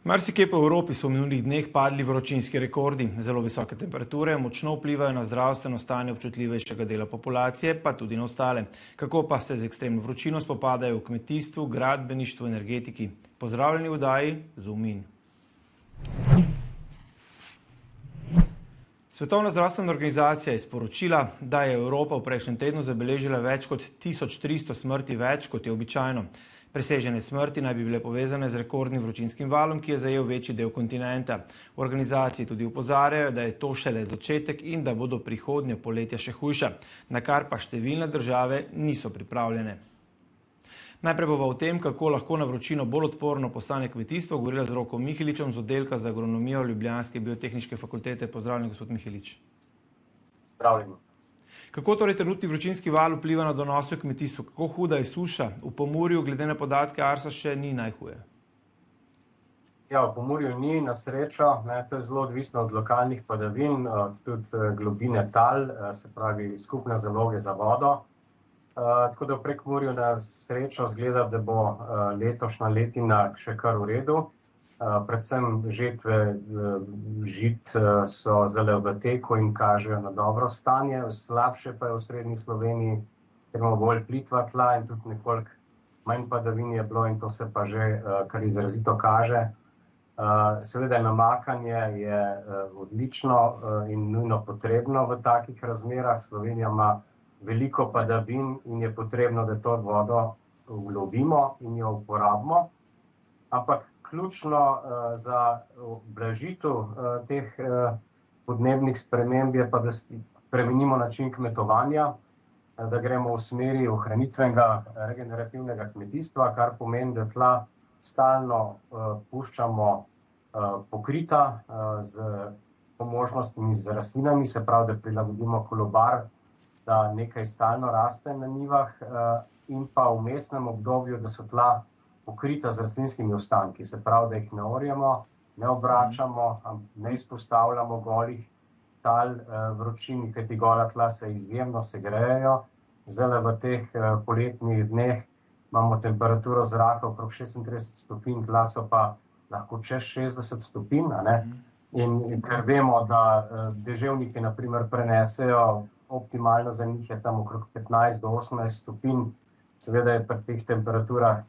Marsikje po Evropi so v minulih dneh padli vročinski rekordi. Zelo visoke temperature močno vplivajo na zdravstveno stanje občutljivejšega dela populacije, pa tudi na ostale. Kako pa se z ekstremno vročino spopadajo v kmetijstvu, gradbeništvu, energetiki? Pozdravljeni v oddaji Zoom In. Svetovna zdravstvena organizacija je sporočila, da je Evropa v prejšnjem tednu zabeležila več kot 1300 smrti več, kot je običajno. Presežene smrti naj bi bile povezane z rekordnim vročinskim valom, ki je zajel večji del kontinenta. V organizaciji tudi opozarjajo, da je to šele začetek in da bodo prihodnje poletja še hujša, na kar pa številne države niso pripravljene. Najprej bova o tem, kako lahko na vročino bolj odporno postane kmetijstvo, govorila z Rokom Miheličem z oddelka za agronomijo Ljubljanske biotehniške fakultete. Pozdravljen, gospod Mihelič. Pozdravljeni. Kako torej trenutni vročinski val vpliva na donose v kmetijstvu? Kako huda je suša? V Pomurju, glede na podatke Arsa, še ni najhuje. Ja, v Pomurju ni, na srečo. To je zelo odvisno od lokalnih padavin, tudi globine tal, se pravi skupne zaloge za vodo. Tako da v Prekmurju na srečo zgleda, da bo letošnja letina še kar v redu. Predvsem žetve žit so zdaj v teku in kažejo na dobro stanje. Slabše pa je v srednji Sloveniji, ker imamo bolj plitva tla in tudi nekoliko manj padavin je bilo in to se pa že kar izrazito kaže. Seveda namakanje je odlično in nujno potrebno v takih razmerah. Slovenija ima veliko padavin in je potrebno, da to vodo vglobimo in jo uporabimo. Ampak ključno za ublažitev teh podnebnih sprememb je pa, da spremenimo način kmetovanja, da gremo v smeri ohranitvenega regenerativnega kmetijstva, kar pomeni, da tla stalno puščamo pokrita z možnostmi z rastlinami, se pravi, da prilagodimo kolobar, da nekaj stalno raste na njivah in pa v vmesnem obdobju, da so tla pokrita z rastlinskimi ostanki, se pravi, da jih ne orjemo, ne obračamo, ne izpostavljamo golih tal vročini, kajti gola tla se izjemno segrejejo. Zdaj v teh poletnih dneh imamo temperaturo zraka okrog 36 stopinj, tla so pa lahko čez 60 stopinj. In ker vemo, da deževniki na primer prenesejo, optimalno za njih je tam okrog 15 do 18 stopinj, seveda je pri teh temperaturah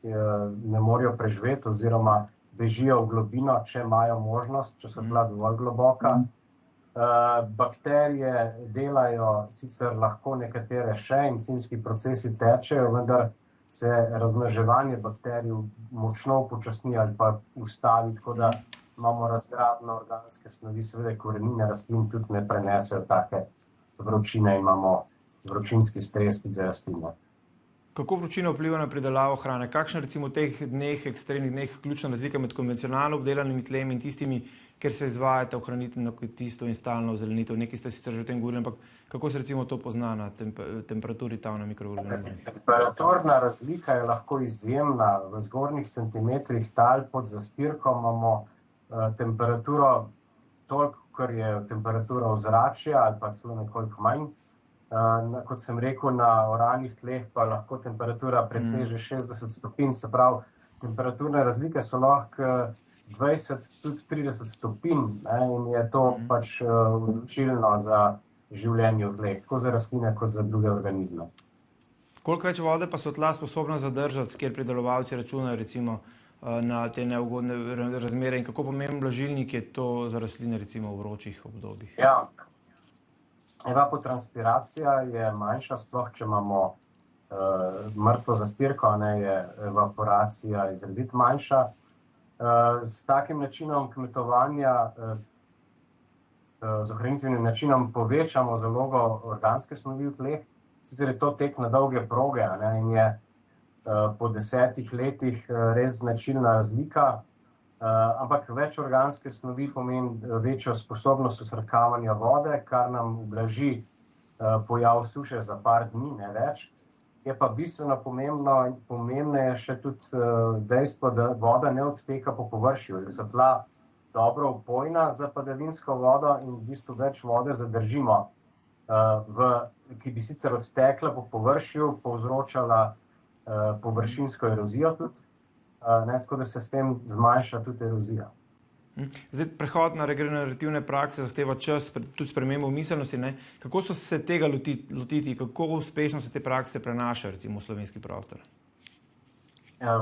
ne morejo preživeti oziroma bežijo v globino, če imajo možnost, če so tla dovolj globoka. Bakterije delajo sicer lahko nekatere še, encimski procesi tečejo, vendar se razmnoževanje bakterij močno upočasni ali pa ustavi, tako da imamo razgradno organske snovi, seveda korenine rastlin tudi ne prenesejo take vročine, imamo vročinski stres tudi rastline. Kako vročina vpliva na pridelavo hrane? Kakšna recimo v teh dneh, ekstremnih dneh, ključna razlika med konvencionalno obdelanimi tlemi in tistimi, kjer se izvajate ohranitveno kmetijstvo in stalno ozelenitev? Nekaj ste sicer že o tem govorili, ampak kako se recimo to pozna na temperaturi tal na mikroorganizmih? Temperaturna razlika je lahko izjemna. V zgornjih centimetrih tal pod zastirkom imamo temperaturo toliko, kar je temperatura ozračja ali pa celo nekoliko manj. Kot sem rekel, na oralnih tleh pa lahko temperatura preseže 60 stopinj, se pravi, temperaturne razlike so lahko 20, tudi 30 stopinj in je to pač odločilno za življenje v tleh, tako za rastline kot za druge organizme. Koliko več vode pa so tla sposobna zadržati, kjer pridelovalci računajo recimo na te neugodne razmere in kako pomemben blažilnik je to za rastline recimo v vročih obdobjih? Ja. Evapotranspiracija je manjša, sploh če imamo mrtvo zastirko, je evaporacija izrazito manjša. S takim načinom kmetovanja, z ohranitvenim načinom povečamo zalogo organske snovi v tleh, sicer je to tek na dolge proge in je po 10 letih res značilna razlika. Ampak več organske snovi pomeni večjo sposobnost vsrkavanja vode, kar nam ublaži pojav suše za par dni, ne več. Je pa bistveno pomembneje še tudi dejstvo, da voda ne odteka po površju, da so tla dobro vpojna za padavinsko vodo in v bistvu več vode zadržimo, ki bi sicer odtekla po površju, povzročala površinsko erozijo tudi. Tako da se s tem zmanjša tudi erozija. Zdaj, prehod na regenerativne prakse zahteva čas, tudi spremembo miselnosti. Ne? Kako so se tega lotiti, kako uspešno se te prakse prenašajo recimo v slovenski prostor?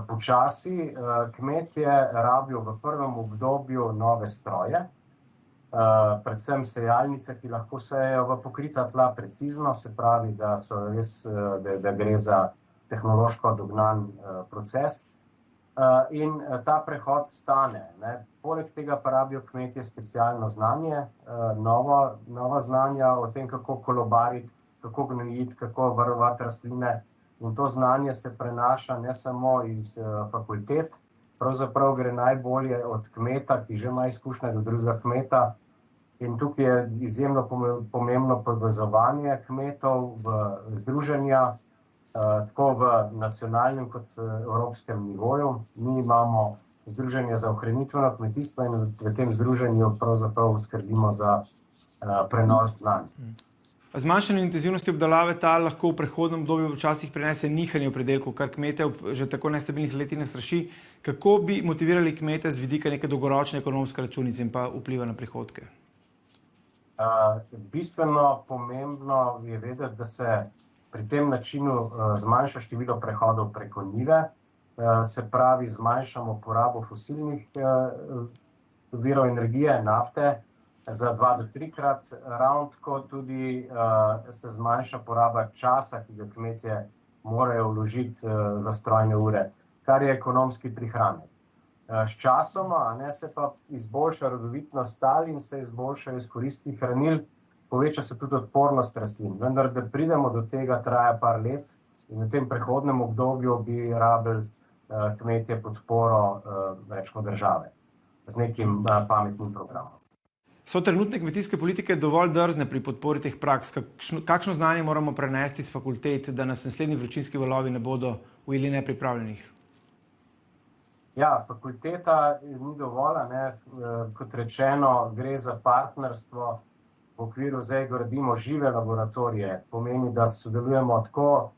Počasi kmetje rabijo v prvem obdobju nove stroje, predvsem sejalnice, ki lahko sejejo v pokrita tla precizno, se pravi, da gre za tehnološko dognan proces. In ta prehod stane. Poleg tega pa rabijo kmetje specialno znanje, nova znanja o tem, kako kolobariti, kako gnojiti, kako varovati rastline. In to znanje se prenaša ne samo iz fakultet, pravzaprav gre najbolje od kmeta, ki že ima izkušnje, do drugega kmeta. In tukaj je izjemno pomembno povezovanje kmetov v združenja, tako v nacionalnem kot evropskem nivoju. Mi imamo Združenje za ohranitveno kmetijstvo in v tem združenju pravzaprav skrbimo za prenos znanj. Zmanjšanje intenzivnosti obdelave tal lahko v prehodnem obdobju včasih prinese nihanje v pridelku, kar kmete v že tako nestabilnih letinah straši. Kako bi motivirali kmete z vidika neke dolgoročne ekonomske računice in pa vpliva na prihodke? Bistveno pomembno je vedeti, da se pri tem načinu zmanjša število prehodov preko njive, se pravi zmanjšamo porabo fosilnih virov energije, nafte, za 2 do 3-krat, ravno tako tudi se zmanjša poraba časa, ki ga kmetje morajo vložiti za strojne ure, kar je ekonomski prihranek. S časoma se pa izboljša rodovitnost tal in se izboljšajo izkoristki hranil, poveča se tudi odpornost rastlin. Vendar, da pridemo do tega, traja par let in v tem prehodnem obdobju bi rabili kmetje podporo rečemo države z nekim pametnim programom. So trenutne kmetijske politike dovolj drzne pri podpori teh praks? Kakšno znanje moramo prenesti z fakultet, da nas naslednji vročinski valovi ne bodo ujeli nepripravljenih? Ja, fakulteta ni dovolj, kot rečeno, gre za partnerstvo. V okviru zdaj gradimo žive laboratorije, pomeni, da sodelujemo tako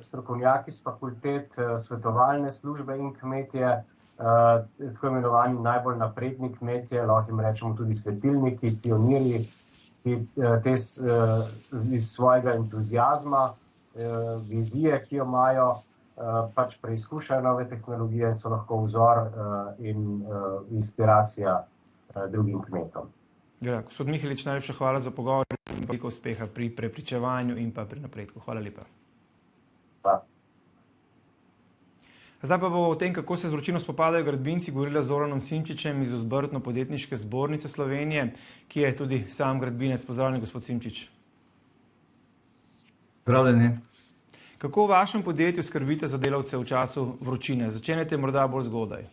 strokovnjaki z fakultet, svetovalne službe in kmetje, tako imenovani najbolj napredni kmetje, lahko jim rečemo tudi svetilniki, pionirji, ki iz svojega entuziazma, vizije, ki jo imajo, pač preizkušajo nove tehnologije in so lahko vzor in inspiracija drugim kmetom. Gospod Mihelič, najlepša hvala za pogovor in veliko uspeha pri prepričevanju in pa pri napredku. Hvala lepa. Zdaj pa bo o tem, kako se z vročino spopadajo gradbinci, govorila z Zoranom Simčičem iz Obrtno-podjetniške zbornice Slovenije, ki je tudi sam gradbinec. Pozdravljen, gospod Simčič. Pozdravljeni. Kako v vašem podjetju skrbite za delavce v času vročine? Začenjate morda bolj zgodaj.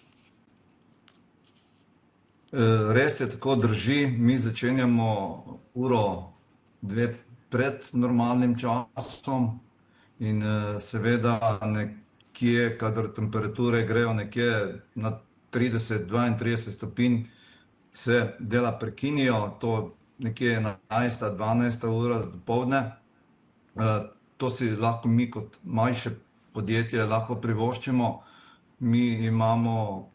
Res je, tako drži. Mi začenjamo uro, dve pred normalnim časom in seveda nekje, kadar temperature grejo nekje na 30-32 stopinj, se dela prekinijo, to nekje 11-12 ura dopoldne. To si lahko mi kot manjše podjetje lahko privoščimo. Mi imamo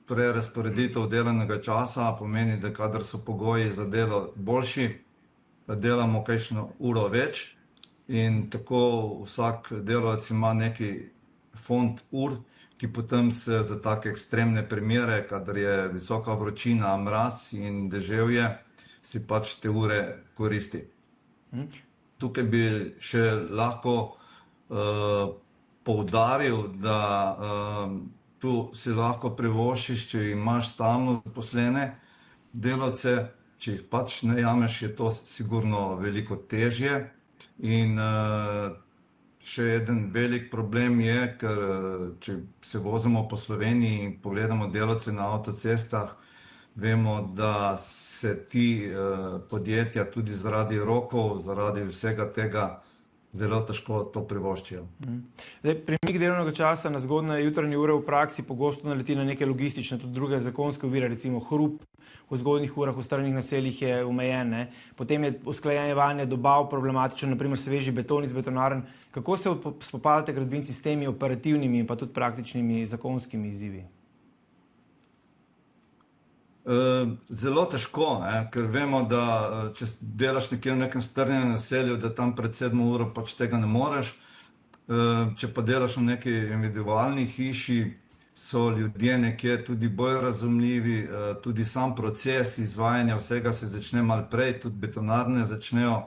prerazporeditev delovnega časa, pomeni, da kadar so pogoji za delo boljši, delamo kakšno uro več in tako vsak delavec ima neki fond ur, ki potem se za take ekstremne primere, kadar je visoka vročina, mraz in deževje, si pač te ure koristi. Tukaj bi še lahko poudaril, da tu si lahko privoščiš, če imaš stalno zaposlene delavce, če jih pač najameš, je to sigurno veliko težje. In še eden velik problem je, ker če se vozimo po Sloveniji in pogledamo delavce na avtocestah, vemo, da se ti podjetja tudi zaradi rokov, zaradi vsega tega zelo težko to privoščijo. Premik delovnega časa na zgodnje jutranje ure v praksi pogosto naleti na neke logistične, tudi druge zakonske ovire, recimo hrup v zgodnjih urah v strnjenih naseljih je omejen. Potem je usklajevanje dobav problematično, naprimer sveži beton iz betonarn. Kako se spopadate gradbinci s temi operativnimi in pa tudi praktičnimi zakonskimi izzivi? Zelo težko, ker vemo, da če delaš nekje v nekem strnjenem naselju, da tam pred 7 uro pač tega ne moreš. Če pa delaš v neki individualni hiši, so ljudje nekje tudi bolj razumljivi, tudi sam proces izvajanja vsega se začne malo prej, tudi betonarne začnejo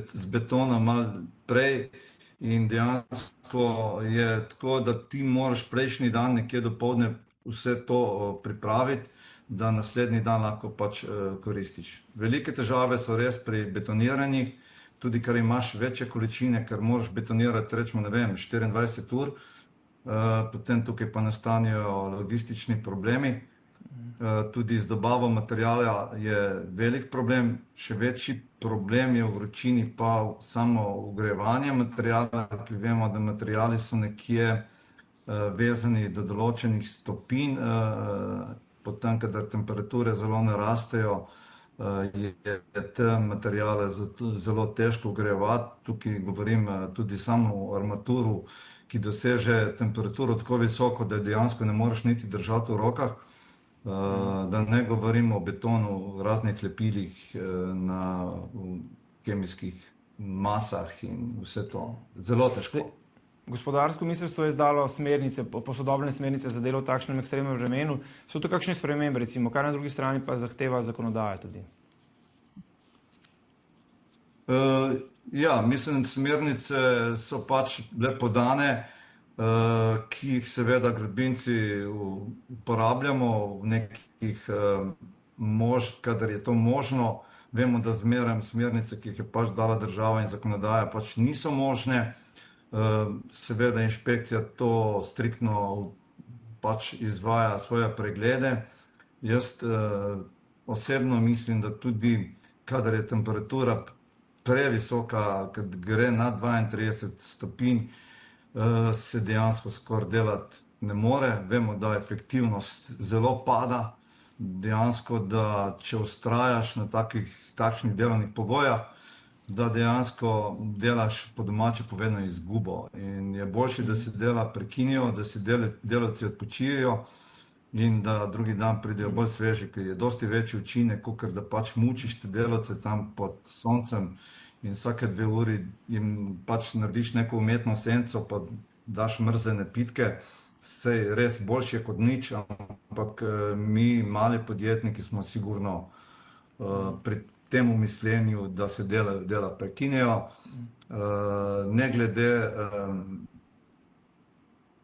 z betonom malo prej in dejansko je tako, da ti moraš prejšnji dan nekje dopoldne vse to pripraviti, da naslednji dan lahko pač koristiš. Velike težave so res pri betoniranjih, tudi ker imaš večje količine, ker moraš betonirati, rečemo, ne vem, 24 ur, potem tukaj pa nastanejo logistični problemi. Tudi z dobavo materijala je velik problem, še večji problem je v vročini pa samo ogrevanje materijala, ki vemo, da materijali so nekje vezani do določenih stopinj, potem, kadar temperature zelo narastejo, je te materijale zelo težko ogrevati. Tukaj govorim tudi samo o armaturu, ki doseže temperaturo tako visoko, da dejansko ne moreš niti držati v rokah. Da ne govorim o betonu, raznih lepilih na kemijskih masah in vse to. Zelo težko. Gospodarsko ministrstvo je izdalo smernice, posodobljene smernice za delo v takšnem ekstremnem vremenu. So to kakšne spremembe, recimo, kar na drugi strani pa zahteva zakonodaja tudi? Ja, mislim, smernice so pač bile podane, ki jih seveda gradbinci uporabljamo v nekih kadar je to možno. Vemo, da zmeraj smernice, ki jih je pač dala država in zakonodaja, pač niso možne. Seveda inšpekcija to striktno pač izvaja svoje preglede. Jaz osebno mislim, da tudi kadar je temperatura previsoka, kad gre na 32 stopinj, se dejansko skoraj delati ne more. Vemo, da efektivnost zelo pada. Dejansko, da če vztrajaš na takšnih delovnih pogojah, da dejansko delaš po domače povedano izgubo. In je boljše, da se dela prekinijo, da se delavci odpočijejo in da drugi dan pridejo bolj sveži, ker je dosti večji učinek, kakor da pač mučiš te delavce tam pod soncem in vsake 2 uri jim pač narediš neko umetno senco, pa daš mrzene pitke. Sej res boljše kot nič, ampak mi, mali podjetniki, smo sigurno pri temu mislenju, da se dela prekinejo, ne glede,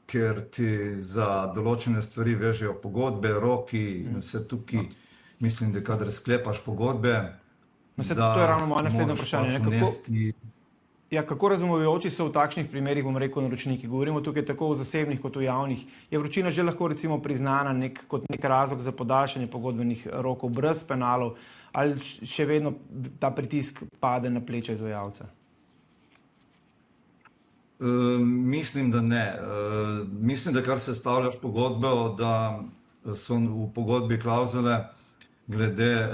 ker ti za določene stvari vežejo pogodbe, roki in vse tukaj. Mislim, da kadar sklepaš pogodbe, to je ravno moje naslednje vprašanje. Kako razumevajoči so v takšnih primerih, bom rekel, naročniki? Govorimo tukaj tako v zasebnih kot v javnih. Je vročina že lahko recimo priznana kot nek razlog za podaljšanje pogodbenih rokov brez penalov, ali še vedno ta pritisk pade na pleče izvajalca? Mislim, da ne. Mislim, da kar sestavljaš pogodbo, da so v pogodbi klavzule glede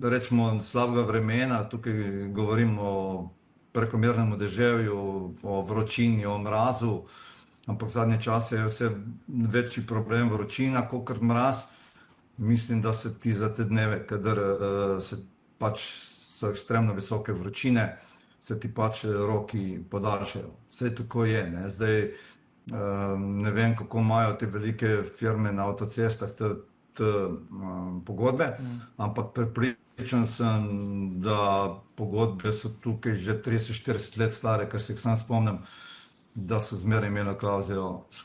rečemo slabega vremena. Tukaj govorim o prekomernem deževju, o vročini, o mrazu, ampak v zadnje čase je vse večji problem vročina, kakor mraz. Mislim, da se ti za te dneve, kadar so ekstremno visoke vročine, se ti pač roki podaljšajo. Vse tako je, ne. Zdaj ne vem, kako imajo te velike firme na avtocestah te pogodbe, ampak prepričan sem, da pogodbe so tukaj že 30-40 let stare, kar se jih sam spomnim, da so zmeraj imeli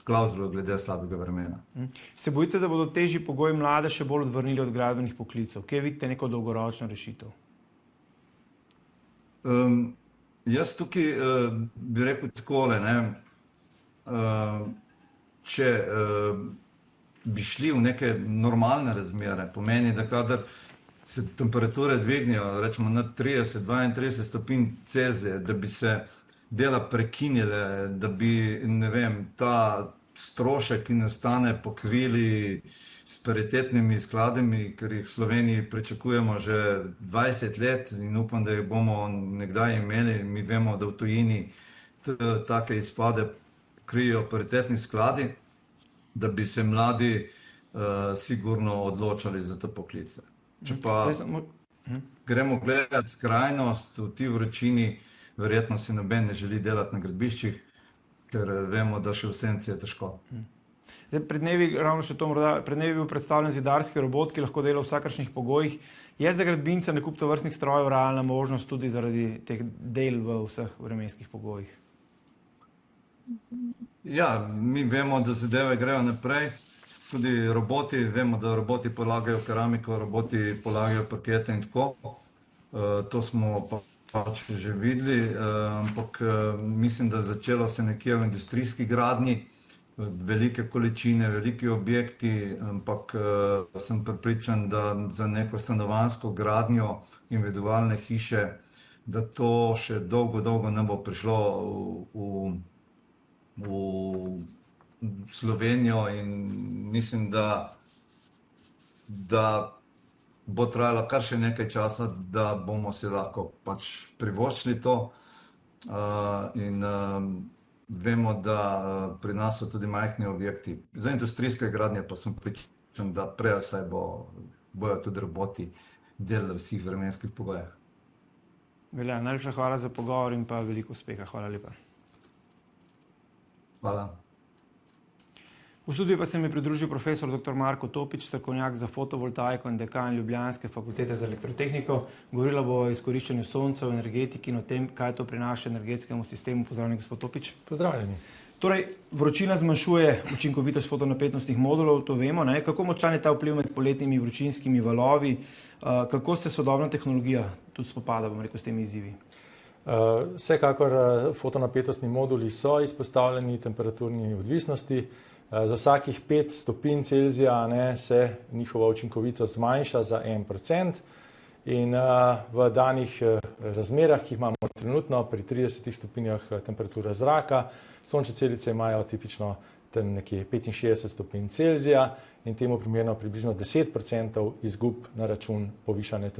klavzulo glede slabega vremena. Se bojite, da bodo težji pogoji mlade še bolj odvrnili od gradbenih poklicev? Kje vidite neko dolgoročno rešitev? Jaz tukaj bi rekel takole, ne. Če bi šli v neke normalne razmere, pomeni, da kadar se temperature dvignejo, rečemo na 30-32 stopinj Celzija, da bi se dela prekinile, da bi, ne vem, ta strošek, ki nastane, pokrili s paritetnimi skladami, ker jih v Sloveniji pričakujemo že 20 let in upam, da jih bomo nekdaj imeli. Mi vemo, da v tujini take izpade krijejo paritetni skladi, da bi se mladi sigurno odločali za te poklice. Če pa gremo gledati skrajnost v ti vročini, verjetno si noben ne želi delati na gradbiščih, ker vemo, da še v senci je težko. Pred dnevi, ravno še to morda, pred dnevi je bil predstavljen zidarski robot, ki lahko dela v vsakršnih pogojih. Je za gradbince nakup tovrstnih strojev realna možnost tudi zaradi teh del v vseh vremenskih pogojih? Ja, mi vemo, da zadeve grejo naprej. Tudi roboti, vemo, da roboti polagajo keramiko, roboti polagajo parkete in tako. To smo pač že videli, ampak mislim, da začelo se nekje v industrijski gradnji, velike količine, veliki objekti, ampak sem prepričan, da za neko stanovanjsko gradnjo individualne hiše, da to še dolgo, dolgo ne bo prišlo v Slovenijo in mislim, da bo trajalo kar še nekaj časa, da bomo si lahko pač privoščili to in vemo, da pri nas so tudi majhni objekti. Za industrijske gradnje pa sem pričan, da prej saj bojo tudi roboti delali v vseh vremenskih pogojah. Velja, najlepša hvala za pogovor in pa veliko uspeha. Hvala lepa. Hvala. V studiu pa se mi je pridružil profesor dr. Marko Topič, strokovnjak za fotovoltaiko in dekan Ljubljanske fakultete za elektrotehniko. Govorila bo o izkoriščanju sonca v energetiki in o tem, kaj to prinaša energetskemu sistemu. Pozdravljeni, gospod Topič. Pozdravljeni. Torej, vročina zmanjšuje učinkovitost fotonapetostnih modulov, to vemo, ne? Kako močan je ta vpliv med poletnimi vročinskimi valovi? Kako se sodobna tehnologija tudi spopada, bom rekel, s temi izzivi? Vsekakor fotonapetostni moduli so izpostavljeni temperaturni odvisnosti. Za vsakih 5 stopinj Celzija se njihova učinkovitost zmanjša za 1%. In v danih razmerah, ki jih imamo trenutno, pri 30 stopinjah temperature zraka, sončne celice imajo tipično tam nekje 65 stopinj Celzija in temu primerno približno 10% izgub na račun povišane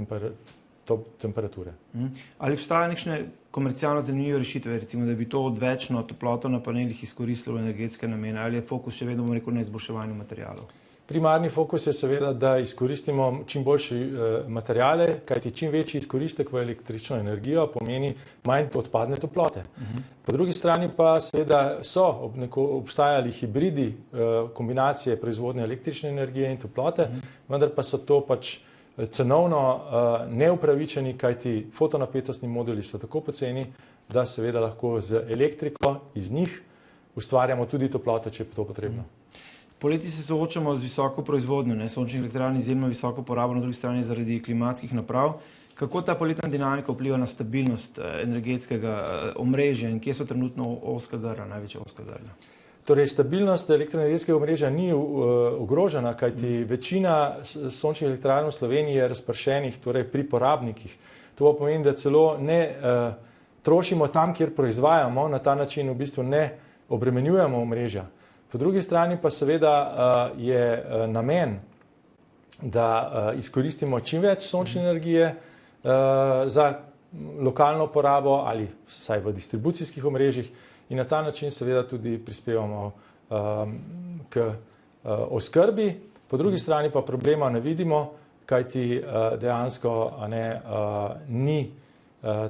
temperature. Ali obstajajo nekšne komercialno zanimive rešitve, recimo, da bi to odvečno toploto na panelih izkoristilo v energetske namene, ali je fokus še vedno, bom rekel, na izboljševanju materialov? Primarni fokus je seveda, da izkoristimo čim boljše materiale, kajti čim večji izkoristek v električno energijo pomeni manj odpadne toplote. Po drugi strani pa seveda so obstajali hibridi kombinacije proizvodnje električne energije in toplote, vendar pa so to pač cenovno neupravičeni, kajti fotonapetostni moduli so tako poceni, da seveda lahko z elektriko iz njih ustvarjamo tudi toploto, če je to potrebno. Poleti se soočamo z visoko proizvodnjo, sončnih elektrarn izjemno visoko porabo, na drugi strani zaradi klimatskih naprav. Kako ta poletna dinamika vpliva na stabilnost energetskega omrežja in kje so trenutno ozka grla, največja ozka grla? Torej, stabilnost elektroenergetskega omrežja ni ogrožena, kajti večina sončnih elektrarn v Sloveniji je razpršenih, torej pri porabnikih. To pomeni, da celo ne trošimo tam, kjer proizvajamo, na ta način v bistvu ne obremenjujemo omrežja. Po drugi strani pa seveda je namen, da izkoristimo čim več sončne energije za lokalno porabo ali vsaj v distribucijskih omrežjih in na ta način seveda tudi prispevamo k oskrbi. Po drugi strani pa problema ne vidimo, kajti dejansko ni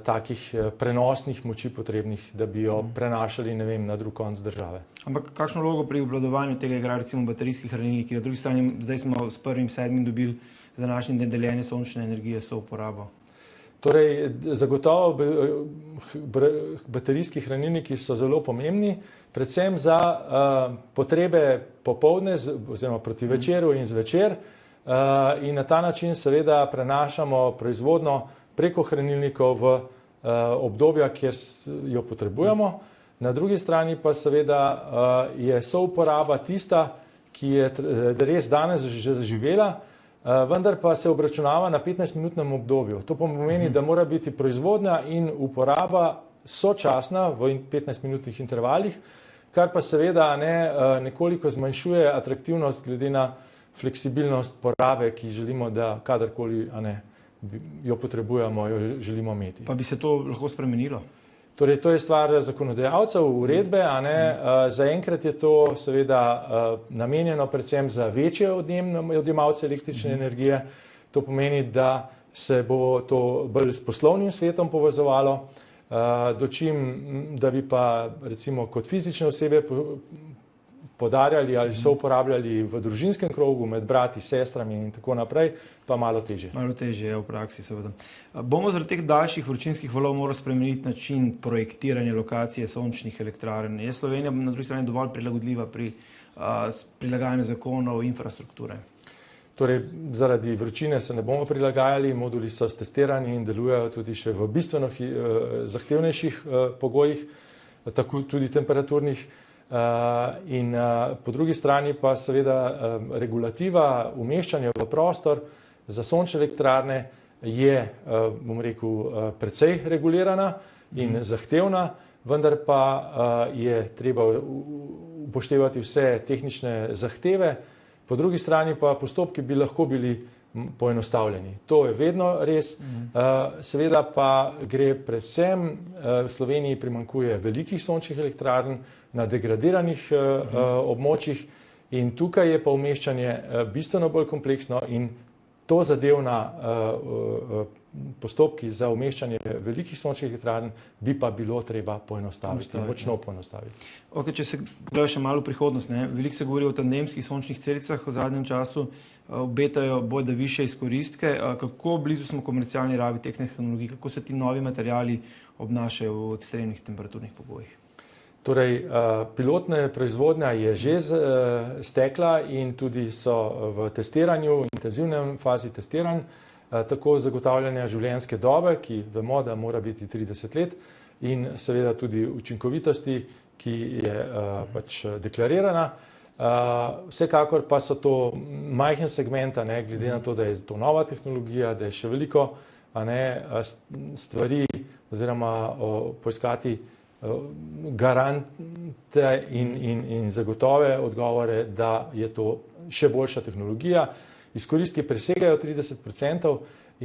takih prenosnih moči potrebnih, da bi jo prenašali, ne vem, na drug konec države. Ampak kakšno vlogo pri obvladovanju tega igra recimo baterijskih hranilnikov? Na drugi strani zdaj smo s 1.7. dobili za današnji dan deljene sončne energije so uporabo. Torej, zagotovo baterijski hranilniki so zelo pomembni, predvsem za potrebe popoldne oziroma proti večeru in zvečer in na ta način seveda prenašamo proizvodnjo preko hranilnikov v obdobja, kjer jo potrebujemo. Na drugi strani pa seveda je souporaba tista, ki je res danes že zaživela, vendar pa se obračunava na 15-minutnem obdobju. To pomeni, da mora biti proizvodnja in uporaba sočasna v 15-minutnih intervalih, kar pa seveda nekoliko zmanjšuje atraktivnost glede na fleksibilnost porabe, ki želimo, da kadarkoli jo potrebujemo, jo želimo imeti. Pa bi se to lahko spremenilo? Torej, to je stvar zakonodajalcev, uredbe, a ne. Zaenkrat je to seveda namenjeno predvsem za večje odjemalce električne energije. To pomeni, da se bo to bolj s poslovnim svetom povezovalo, dočim, da bi pa recimo kot fizične osebe podarjali ali so uporabljali v družinskem krogu med brati, sestrami in tako naprej, pa malo težje. Malo težje je v praksi, seveda. Bomo zaradi teh daljših vročinskih valov morali spremeniti način projektiranja lokacije sončnih elektrarn. Je Slovenija na drugi strani dovolj prilagodljiva pri prilagajanju zakonov, infrastrukture? Torej, zaradi vročine se ne bomo prilagajali, moduli so stestirani in delujejo tudi še v bistveno zahtevnejših pogojih, tako tudi temperaturnih. In po drugi strani pa seveda regulativa umeščanja v prostor za sončne elektrarne je, bom rekel, precej regulirana in zahtevna, vendar pa je treba upoštevati vse tehnične zahteve. Po drugi strani pa postopki bi lahko bili poenostavljeni. To je vedno res. Seveda pa gre predvsem, v Sloveniji primanjkuje velikih sončnih elektrarn na degradiranih območjih in tukaj je pa umeščanje bistveno bolj kompleksno in to zadevna postopki za umeščanje velikih sončnih elektrarn bi pa bilo treba poenostaviti, močno poenostaviti. Ok, če se gleda še malo v prihodnost, veliko se govori o tandemskih sončnih celicah v zadnjem času, obetajo bojda višje izkoristke. Kako blizu smo komercialni rabi teh tehnologij, kako se ti novi materiali obnašajo v ekstremnih temperaturnih pogojih? Torej, pilotna proizvodnja je že stekla in tudi so v testiranju, intenzivnem fazi testiranj, tako zagotavljanja življenjske dobe, ki vemo, da mora biti 30 let, in seveda tudi učinkovitosti, ki je pač deklarirana. Vsekakor pa so to majhen segment, glede na to, da je to nova tehnologija, da je še veliko stvari oziroma poiskati garante in zagotove odgovore, da je to še boljša tehnologija. Izkoristki presegajo 30%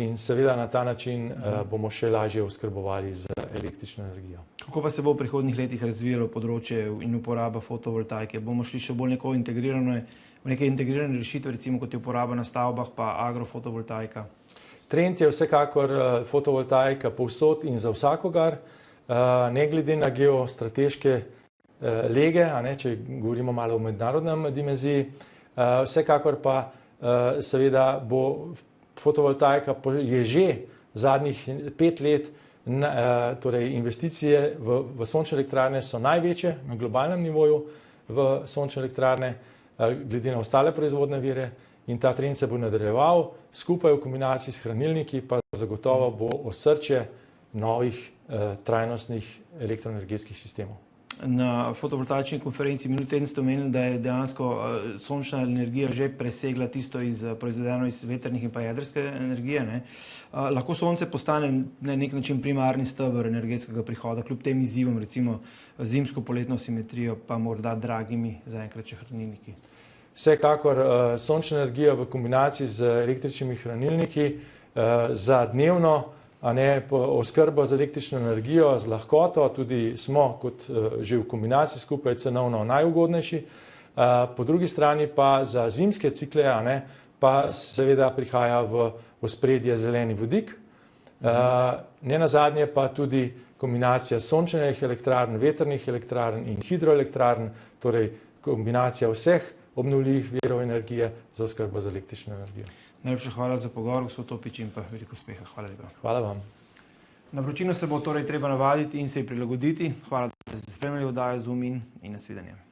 in seveda na ta način bomo še lažje oskrbovali z električno energijo. Kako pa se bo v prihodnjih letih razvijalo področje in uporaba fotovoltaike? Bomo šli še bolj v neke integrirane rešitve, recimo kot je uporaba na stavbah pa agrofotovoltaika? Trend je vsekakor fotovoltaika povsod in za vsakogar, ne glede na geostrateške lege, če govorimo malo o mednarodnem dimenziji. Vsekakor pa seveda bo fotovoltaika je že zadnjih 5 let, torej investicije v sončne elektrarne so največje na globalnem nivoju v sončne elektrarne, glede na ostale proizvodne vire, in ta trend se bo nadaljeval, skupaj v kombinaciji s hranilniki pa zagotovo bo osrčje novih trajnostnih elektroenergetskih sistemov. Na fotovoltaični konferenci minuli teden ste omenili, da je dejansko sončna energija že presegla tisto proizvedeno iz vetrnih in pa jedrske energije. Lahko sonce postane na nek način primarni steber energetskega prihoda, kljub tem izzivom, recimo zimsko-poletno simetrijo, pa morda dragimi zaenkrat še hranilniki. Vsekakor sončna energija v kombinaciji z električnimi hranilniki za dnevno oskrbo z električno energijo, z lahkoto, tudi smo kot že v kombinaciji skupaj cenovno najugodnejši. Po drugi strani pa za zimske cikle pa seveda prihaja v ospredje zeleni vodik. Ne nazadnje pa tudi kombinacija sončnih elektrarn, vetrnih elektrarn in hidroelektrarn, torej kombinacija vseh obnovljivih virov energije za oskrbo z električno energijo. Najlepša hvala za pogovor, gospod Topič, in pa veliko uspeha. Hvala lepa. Hvala vam. Na vročino se bo torej treba navaditi in se ji prilagoditi. Hvala, da ste spremljali oddajo Zoom in nasvidenje.